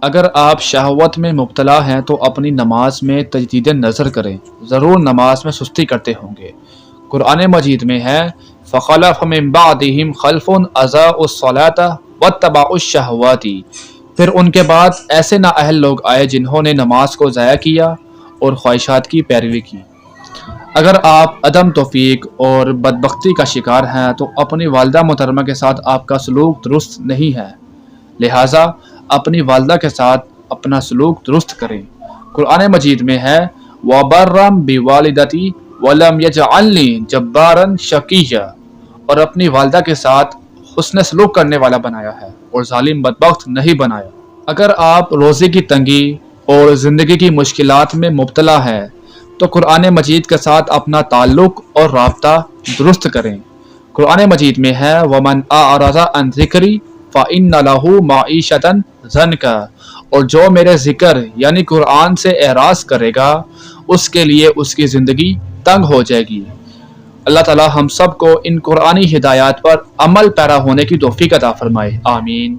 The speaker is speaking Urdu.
اگر آپ شہوت میں مبتلا ہیں تو اپنی نماز میں تجدید نظر کریں، ضرور نماز میں سستی کرتے ہوں گے۔ قرآن مجید میں ہے فَخَلَفَ مِن بَعْدِهِمْ خَلْفٌ أَضَاعُوا الصَّلَاةَ وَاتَّبَعُوا الشَّهَوَاتِ، پھر ان کے بعد ایسے نااہل لوگ آئے جنہوں نے نماز کو ضائع کیا اور خواہشات کی پیروی کی۔ اگر آپ عدم توفیق اور بدبختی کا شکار ہیں تو اپنی والدہ محترمہ کے ساتھ آپ کا سلوک درست نہیں ہے، لہٰذا اپنی والدہ کے ساتھ اپنا سلوک درست کریں۔ قرآن مجید میں ہے وَبَرًّا بِوَالِدَتِي وَلَمْ يَجْعَلْنِي جَبَّارًا شَقِيًّا، اور اپنی والدہ کے ساتھ حسن سلوک کرنے والا بنایا ہے اور ظالم بدبخت نہیں بنایا۔ اگر آپ روزی کی تنگی اور زندگی کی مشکلات میں مبتلا ہیں تو قرآن مجید کے ساتھ اپنا تعلق اور رابطہ درست کریں۔ قرآن مجید میں ہے وَمَنْ أَعْرَضَ عَنْ ذِكْرِي فَإِنَّ لَهُ مَعِيشَةً ضَنْكًا، اور جو میرے ذکر یعنی قرآن سے اعراض کرے گا اس کے لیے اس کی زندگی تنگ ہو جائے گی۔ اللہ تعالی ہم سب کو ان قرآنی ہدایات پر عمل پیرا ہونے کی توفیق عطا فرمائے، آمین۔